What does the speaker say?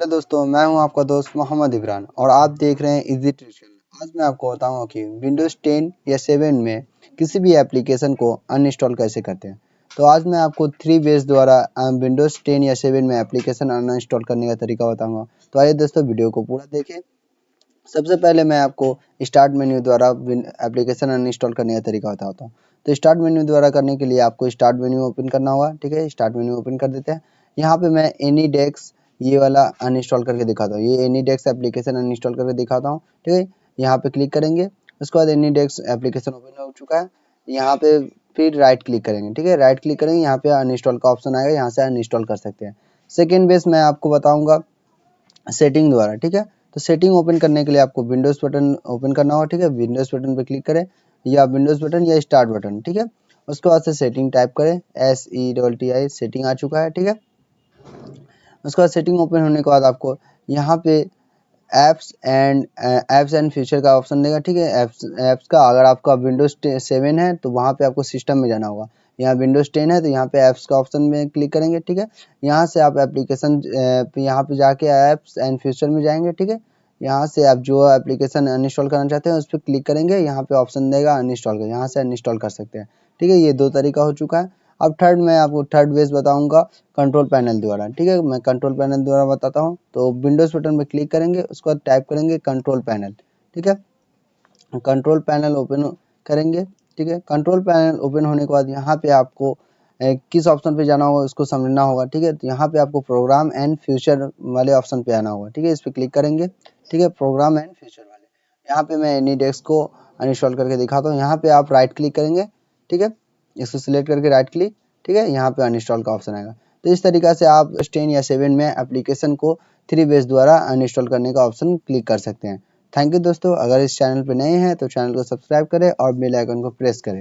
Hello दोस्तों, मैं हूं आपका दोस्त मोहम्मद इबरान और आप देख रहे हैं इजी ट्यूशन। आज मैं आपको बताऊंगा कि विंडोज़ 10 या 7 में किसी भी एप्लीकेशन को अनइंस्टॉल कैसे करते हैं। तो आज मैं आपको 3 वेज द्वारा विंडोज़ 10 या 7 में एप्लीकेशन अनइंस्टॉल करने का तरीका बताऊंगा। तो आइए दोस्तों, वीडियो को पूरा देखें। सबसे पहले मैं आपको स्टार्ट मेन्यू द्वारा एप्लीकेशन अनइंस्टॉल करने का तरीका बताता हूँ। तो स्टार्ट मेन्यू द्वारा करने के लिए आपको स्टार्ट मेन्यू ओपन करना होगा। ठीक है, स्टार्ट मेन्यू ओपन कर देते हैं। यहाँ पे मैं एनी डेस्क ये वाला अनइंस्टॉल करके दिखाता हूँ। ये एनी डेस्क एप्लीकेशन अनइंस्टॉल करके दिखाता हूँ। ठीक है, यहाँ पे क्लिक करेंगे। उसके बाद एनी डेस्क एप्लीकेशन ओपन हो चुका है। यहाँ पे फिर राइट क्लिक करेंगे। ठीक है, राइट क्लिक करेंगे, यहाँ पे अनइंस्टॉल का ऑप्शन आएगा, यहाँ से अनइंस्टॉल कर सकते हैं। सेकेंड बेस मैं आपको बताऊँगा सेटिंग द्वारा। ठीक है, तो सेटिंग ओपन करने के लिए आपको विंडोज़ बटन ओपन करना होगा। ठीक है, विंडोज़ बटन पे क्लिक करें या विंडोज़ बटन या स्टार्ट बटन। ठीक है, उसके बाद से सेटिंग टाइप करें, SETTI, सेटिंग आ चुका है। ठीक है, उसके बाद सेटिंग ओपन होने के बाद आपको यहाँ पे ऐप्स एंड फीचर का ऑप्शन देगा। ठीक है, ऐप्स का अगर आपका विंडोज़ 7 है तो वहाँ पे आपको सिस्टम में जाना होगा। यहाँ विंडोज़ 10 है तो यहाँ पे ऐप्स का ऑप्शन में क्लिक करेंगे। ठीक है, यहाँ से आप एप्लीकेशन यहाँ पे जाके ऐप्स एंड फीचर में जाएंगे। ठीक है, यहाँ से आप जो एप्लीकेशन अनइंस्टॉल करना चाहते हैं उस पर क्लिक करेंगे। यहाँ पे ऑप्शन देगा अनइंस्टॉल का, यहाँ से अनइंस्टॉल कर सकते हैं। ठीक है, ये 2 तरीका हो चुका है। अब थर्ड मैं आपको थर्ड वेज बताऊंगा कंट्रोल पैनल द्वारा। ठीक है, मैं कंट्रोल पैनल द्वारा बताता हूँ। तो विंडोज़ बटन पे क्लिक करेंगे, उसके बाद टाइप करेंगे कंट्रोल पैनल। ठीक है, कंट्रोल पैनल ओपन करेंगे। ठीक है, कंट्रोल पैनल ओपन होने के बाद यहाँ पे आपको किस ऑप्शन पे जाना होगा उसको समझना होगा। ठीक है, तो यहाँ पे आपको प्रोग्राम एंड फ्यूचर वाले ऑप्शन पे आना होगा। ठीक है, इस पर क्लिक करेंगे। ठीक है, प्रोग्राम एंड फ्यूचर वाले, यहाँ पे मैं एनी डेस्क को अनइंस्टॉल करके दिखाता हूँ। यहाँ पे आप राइट क्लिक करेंगे। ठीक है, इसको सिलेक्ट करके राइट क्लिक। ठीक है, यहाँ पे अनइंस्टॉल का ऑप्शन आएगा। तो इस तरीका से आप 10 या 7 में एप्लीकेशन को 3 वेज द्वारा अनइंस्टॉल करने का ऑप्शन क्लिक कर सकते हैं। थैंक यू दोस्तों, अगर इस चैनल पे नए हैं तो चैनल को सब्सक्राइब करें और बेल आइकन को प्रेस करें।